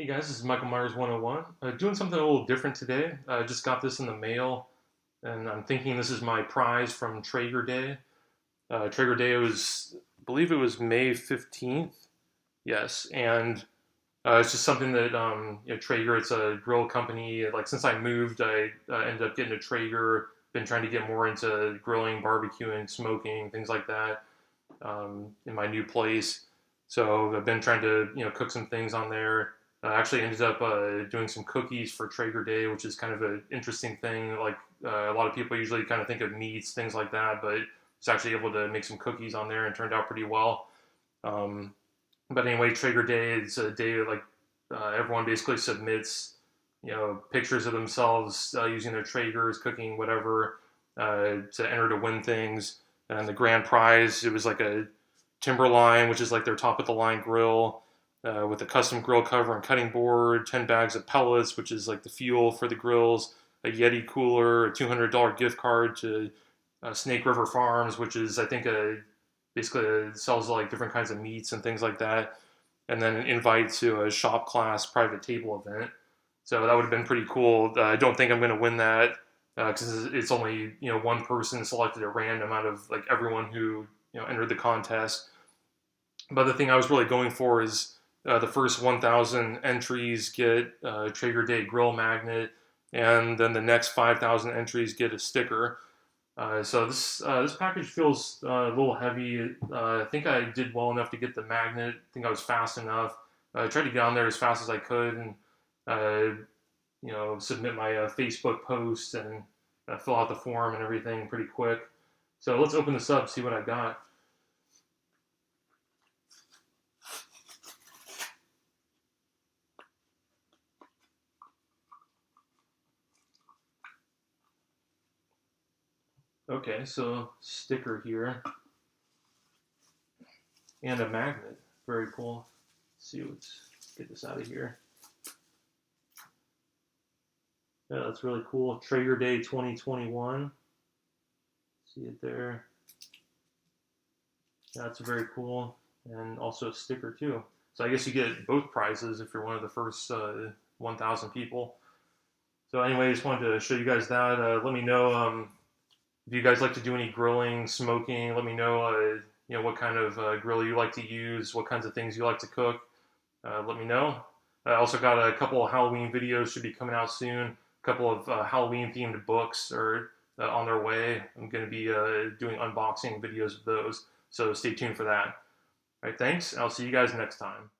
Hey guys, this is Michael Myers 101. Doing something a little different today. I just got this in the mail, and I'm thinking this is my prize from Traeger Day. Traeger Day was, I believe it was May 15th. Yes, and it's just something that Traeger. It's a grill company. Like since I moved, I ended up getting a Traeger. Been trying to get more into grilling, barbecuing, smoking, things like that in my new place. So I've been trying to cook some things on there. I actually ended up doing some cookies for Traeger Day, which is kind of an interesting thing. Like a lot of people usually kind of think of meats, things like that, but it's actually able to make some cookies on there and turned out pretty well. Um, but anyway, Traeger Day is a day like everyone basically submits, pictures of themselves using their Traegers, cooking whatever, to enter to win things. And the grand prize, it was like a Timberline, which is like their top of the line grill, with a custom grill cover and cutting board, 10 bags of pellets, which is like the fuel for the grills, a YETI cooler, a $200 gift card to Snake River Farms, which is, I think, basically sells like different kinds of meats and things like that. And then an invite to a shop class private table event. So that would have been pretty cool. I don't think I'm going to win that because it's only one person selected at random out of like everyone who entered the contest. But the thing I was really going for is the first 1,000 entries get a Traeger Day grill magnet, and then the next 5,000 entries get a sticker. So this package feels a little heavy. I think I did well enough to get the magnet. I think I was fast enough. I tried to get on there as fast as I could and submit my Facebook post and fill out the form and everything pretty quick. So let's open this up, see what I got. Okay, so sticker here and a magnet. Very cool. Let's see, let's get this out of here. Yeah, that's really cool. Traeger Day 2021. See it there. That's very cool. And also a sticker too. So I guess you get both prizes if you're one of the first 1,000 people. So anyway, I just wanted to show you guys that. Let me know if you guys like to do any grilling, smoking. Let me know, what kind of grill you like to use, what kinds of things you like to cook. Let me know. I also got a couple of Halloween videos should be coming out soon. A couple of Halloween themed books are on their way. I'm going to be doing unboxing videos of those. So stay tuned for that. All right, thanks. I'll see you guys next time.